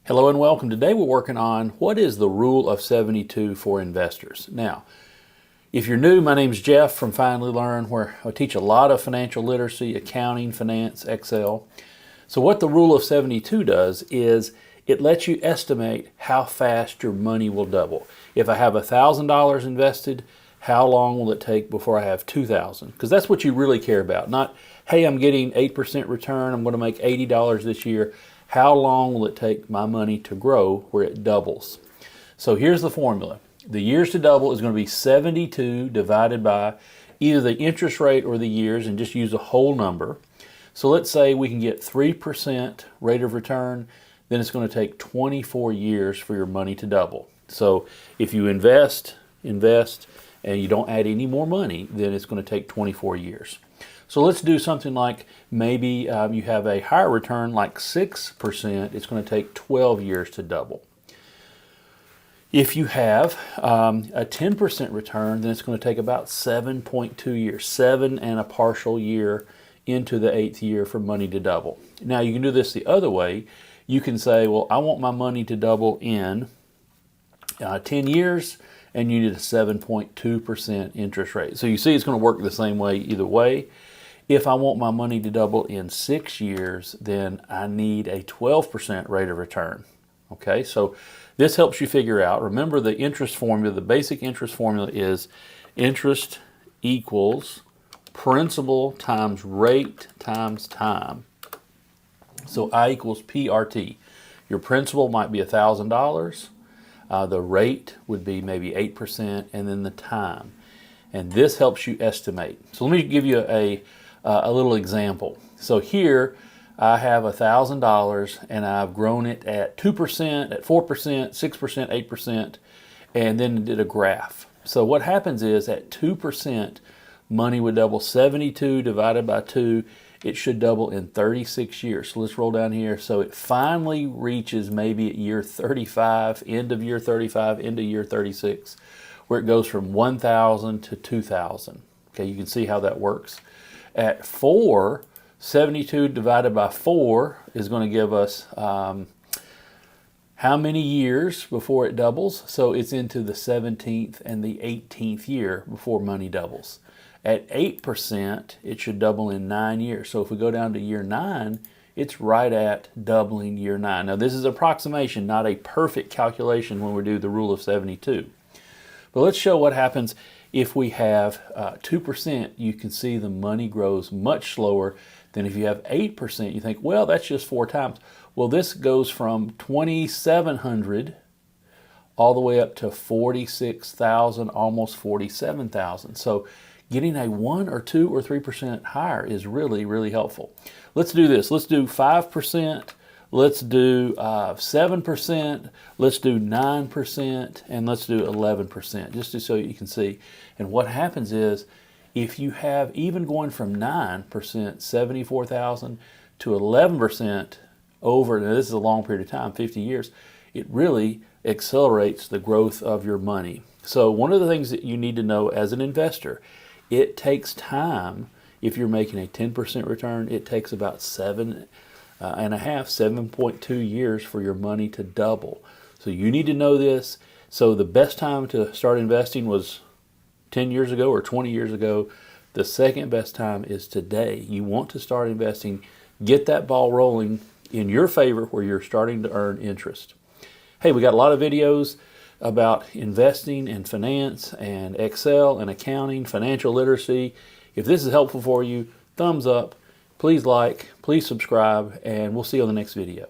Hello and welcome. Today we're working on what is the rule of 72 for investors. Now, if you're new, my name's Jeff from Finally Learn, where I teach a lot of financial literacy, accounting, finance, Excel. So what the rule of 72 does is it lets you estimate how fast your money will double. If I have $1,000 invested, how long will it take before I have $2,000? Because that's what you really care about. Not, hey, I'm getting 8% return, I'm going to make $80 this year. How long will it take my money to grow where it doubles? So here's the formula. The years to double is going to be 72 divided by either the interest rate or the years, and just use a whole number. So let's say we can get 3% rate of return, then it's going to take 24 years for your money to double. So if you invest, and you don't add any more money, then it's going to take 24 years. So let's do something like maybe you have a higher return like 6%, it's going to take 12 years to double. If you have a 10% return, then it's going to take about 7.2 years, 7 and a partial year into the 8th year for money to double. Now you can do this the other way. You can say, well, I want my money to double in 10 years, and you need a 7.2% interest rate. So you see it's going to work the same way either way. If I want my money to double in 6 years, then I need a 12% rate of return. Okay, so this helps you figure out. Remember the interest formula, the basic interest formula is interest equals principal times rate times time. So I equals PRT. Your principal might be $1,000. The rate would be maybe 8%, and then the time. And this helps you estimate. So let me give you a little example. So here I have $1,000 and I've grown it at 2%, at 4%, 6%, 8%, and then did a graph. So what happens is at 2%, money would double. 72 divided by 2, it should double in 36 years. So let's roll down here. So it finally reaches maybe at year 35, end of year 35, into year 36, where it goes from 1,000 to 2,000. Okay, you can see how that works. At 4, 72 divided by 4 is going to give us how many years before it doubles? So it's into the 17th and the 18th year before money doubles. At 8%, it should double in 9 years. So if we go down to year 9, it's right at doubling year 9. Now this is approximation, not a perfect calculation when we do the rule of 72. But let's show what happens if we have 2%. You can see the money grows much slower than if you have 8%. You think, well, that's just 4 times. Well, this goes from 2,700 all the way up to 46,000, almost 47,000. So getting a 1 or 2 or 3% higher is really, really helpful. Let's do this. Let's do 5%. Let's do 7%, let's do 9%, and let's do 11%, just so you can see. And what happens is, if you have even going from 9%, 74,000, to 11% over, now this is a long period of time, 50 years, it really accelerates the growth of your money. So one of the things that you need to know as an investor, it takes time. If you're making a 10% return, it takes about 7.2 years for your money to double. So you need to know this. So the best time to start investing was 10 years ago or 20 years ago. The second best time is today. You want to start investing. Get that ball rolling in your favor where you're starting to earn interest. Hey, we got a lot of videos about investing and finance and Excel and accounting, financial literacy. If this is helpful for you, thumbs up. Please like, please subscribe, and we'll see you on the next video.